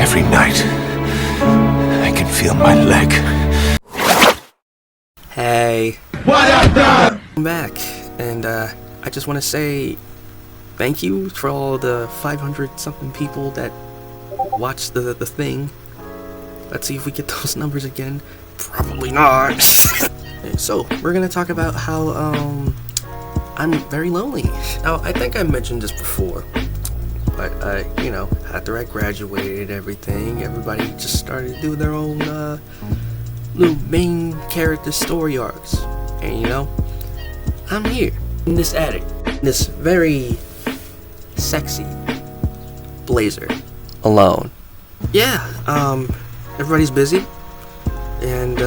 Every night, I can feel my leg. Hey. What up, dog? I'm back, and I just want to say thank you for all the 500-something people that watched the thing. Let's see if we get those numbers again. Probably not. So, we're gonna talk about how, I'm very lonely. Now, I think I mentioned this before, but, after I graduated and everything, everybody just started to do their own, little main character story arcs. And, I'm here, in this attic, this very sexy blazer, alone. Yeah, everybody's busy, and,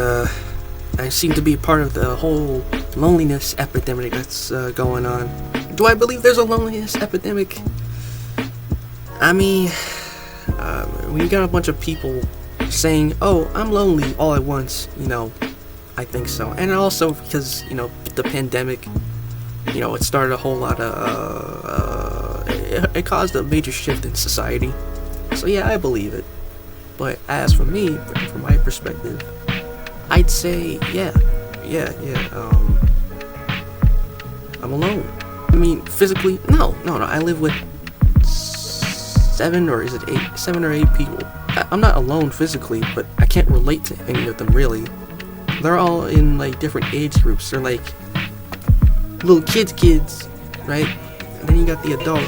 I seem to be part of the whole loneliness epidemic that's going on. Do I believe there's a loneliness epidemic? I mean, when you got a bunch of people saying, oh, I'm lonely all at once, I think so. And also because, the pandemic, it started a whole lot of, it caused a major shift in society. So yeah, I believe it. But as for me, from my perspective, I'd say, I'm alone. I mean, physically, no, I live with 7 or 8 people. I'm not alone physically, but I can't relate to any of them really. They're all in like different age groups. They're like little kids, right? And then you got the adults.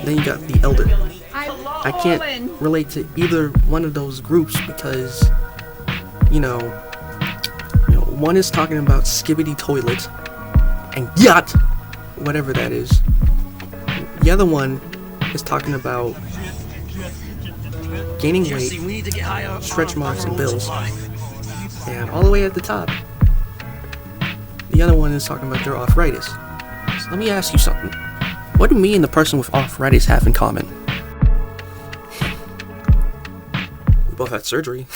Then you got the elder. I can't relate to either one of those groups because one is talking about skibbity toilets and yacht, whatever that is. The other one is talking about gaining weight, stretch marks, and bills. And all the way at the top, the other one is talking about their arthritis. So let me ask you something. What do me and the person with arthritis have in common? We both had surgery.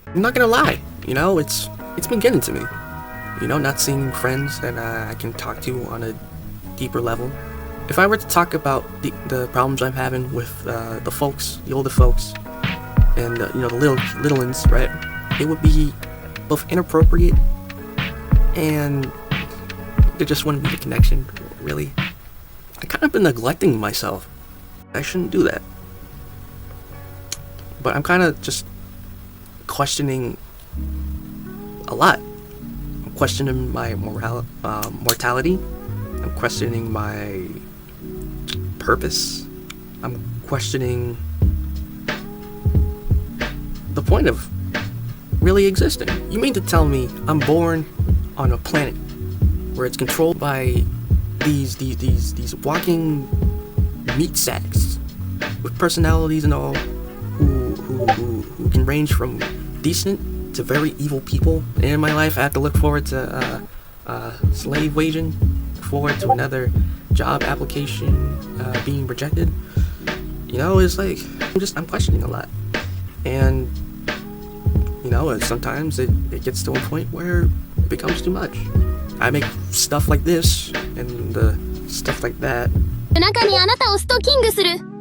I'm not gonna lie, it's been getting to me. Not seeing friends that I can talk to on a deeper level. If I were to talk about the problems I'm having with the folks, the older folks, and the little ones, right? It would be both inappropriate and there just wouldn't be a connection, really. I kind of been neglecting myself. I shouldn't do that. But I'm kind of just questioning a lot. I'm questioning my mortality. I'm questioning my purpose. I'm questioning the point of really existing. You mean to tell me I'm born on a planet where it's controlled by these walking meat sacks with personalities and all, who can range from decent to very evil people? And in my life, I have to look forward to slave waging, forward to another job application being rejected. It's like I'm questioning a lot, and sometimes it gets to a point where it becomes too much. I make stuff like this and stuff like that.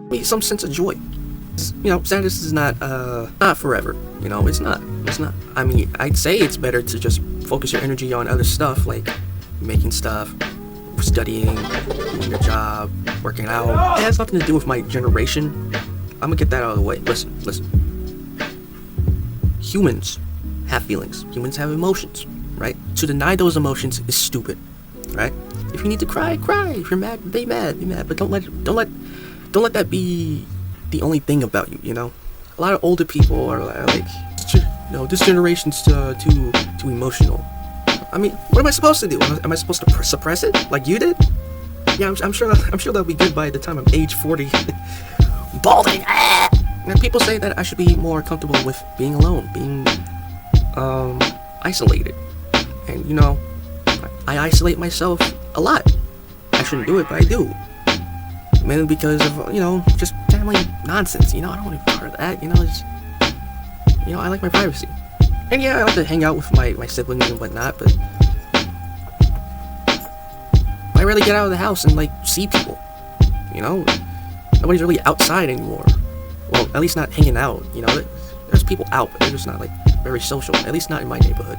Me some sense of joy. Sadness is not forever. It's not. I mean, I'd say it's better to just focus your energy on other stuff like making stuff, studying, doing your job, working out. It has nothing to do with my generation. I'm gonna get that out of the way. Listen. Humans have feelings. Humans have emotions, right? To deny those emotions is stupid, right? If you need to cry, cry. If you're mad, be mad. But don't let that be the only thing about you. A lot of older people are like, this generation's too emotional. I mean, what am I supposed to do? Am I supposed to suppress it like you did? Yeah, I'm sure that'll be good by the time I'm age 40. Balding. And people say that I should be more comfortable with being alone, being isolated. And I isolate myself a lot. I shouldn't do it, but I do. Mainly because of just family nonsense. I don't want to be part of that. I like my privacy. And yeah, I like to hang out with my siblings and whatnot, but I rarely get out of the house and see people. Nobody's really outside anymore. Well, at least not hanging out, you know. There's people out, but they're just not, like, very social. At least not in my neighborhood,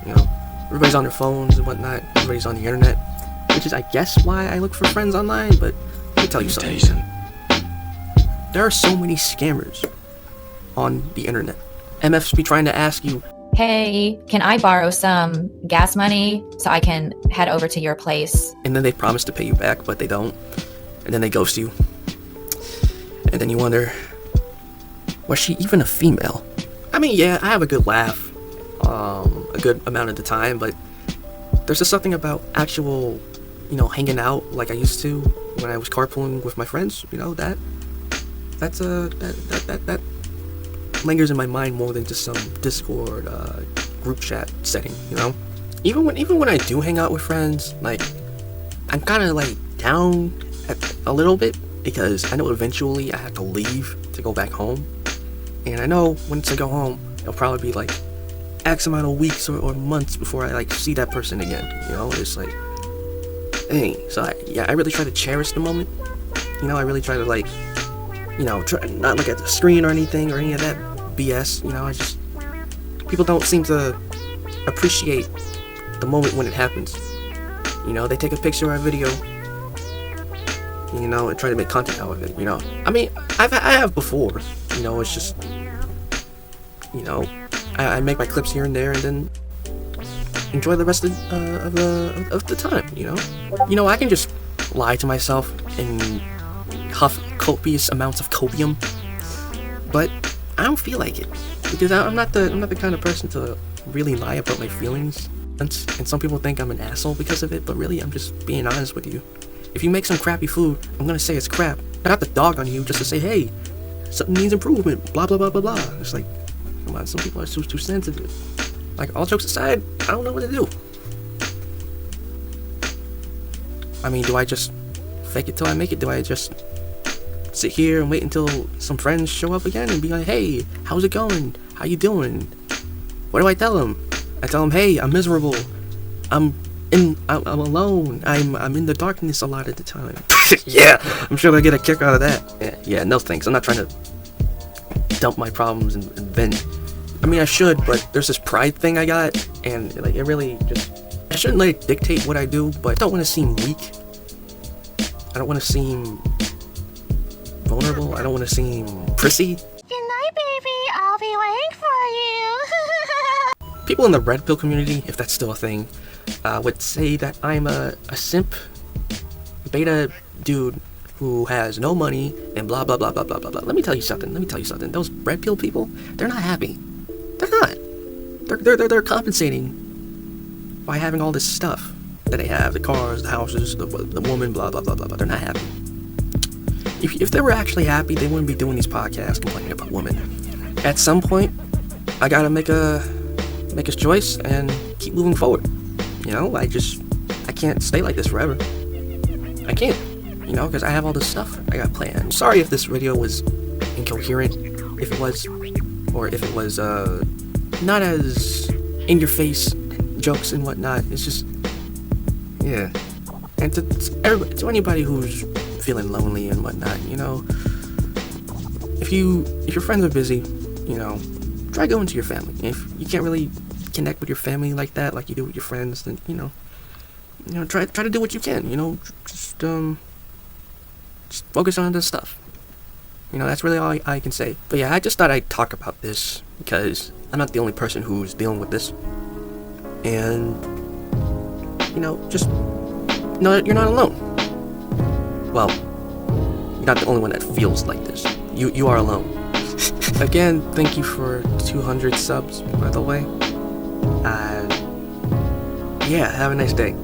you know. Everybody's on their phones and whatnot. Everybody's on the internet, which is, I guess, why I look for friends online, but let me tell you something. There are so many scammers on the internet. MFs be trying to ask you, hey, can I borrow some gas money so I can head over to your place? And then they promise to pay you back, but they don't. And then they ghost you. And then you wonder, was she even a female? I mean, yeah, I have a good laugh a good amount of the time, but there's just something about actual, you know, hanging out like I used to when I was carpooling with my friends, you know, that lingers in my mind more than just some Discord group chat setting, you know. Even when I do hang out with friends, like, I'm kind of like down a little bit because I know eventually I have to leave to go back home, and I know once I go home it'll probably be like X amount of weeks or months before I like see that person again, you know. It's like, dang. So I really try to cherish the moment, you know. I really try to, like, you know, try not look at the screen or anything or any of that BS, you know. I just, people don't seem to appreciate the moment when it happens, you know. They take a picture or a video, you know, and try to make content out of it, you know. I mean, I have before, you know. It's just, you know, I make my clips here and there and then enjoy the rest of the time, you know. You know, I can just lie to myself and huff copious amounts of copium, but I don't feel like it because I'm not the kind of person to really lie about my feelings. And some people think I'm an asshole because of it, but really I'm just being honest with you. If you make some crappy food, I'm gonna say it's crap. I have to dog on you just to say, hey, something needs improvement, blah blah blah blah blah. It's like, come on, some people are too sensitive. Like, all jokes aside, I don't know what to do. I mean, do I just fake it till I make it? Do I just sit here and wait until some friends show up again and be like, hey, how's it going? How you doing? What do I tell them? I tell them, hey, I'm miserable. I'm alone. I'm in the darkness a lot of the time. Yeah, I'm sure they'll get a kick out of that. Yeah, no thanks. I'm not trying to dump my problems and vent. I mean, I should, but there's this pride thing I got, and like, it really just, I shouldn't let it dictate what I do, but I don't want to seem weak. I don't want to seem vulnerable. I don't want to seem prissy. Good night, baby. I'll be waiting for you. People in the red pill community, if that's still a thing, would say that I'm a simp beta dude who has no money and blah blah blah blah blah blah blah. Let me tell you something. Those red pill people, they're not happy. They're not. They're compensating by having all this stuff that they have, the cars, the houses, the woman, blah blah blah blah blah. They're not happy. If they were actually happy, they wouldn't be doing these podcasts complaining about women. At some point, I gotta make a choice and keep moving forward. You know, I can't stay like this forever. I can't, you know, because I have all this stuff I got planned. Sorry if this video was incoherent, if it was not as in your face jokes and whatnot. It's just, yeah. And to anybody who's feeling lonely and whatnot, you know, if your friends are busy, you know, try going to your family. If you can't really connect with your family like that, like you do with your friends, then you know, try to do what you can. You know, just focus on this stuff. You know, that's really all I can say. But yeah, I just thought I'd talk about this because I'm not the only person who's dealing with this, and you know, just know that you're not alone. Well, you're not the only one that feels like this. You are alone. Again, thank you for 200 subs, by the way. Yeah, have a nice day.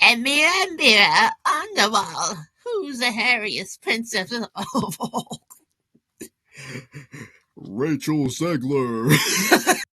And mirror on the wall, who's the hairiest princess of all? Rachel Segler.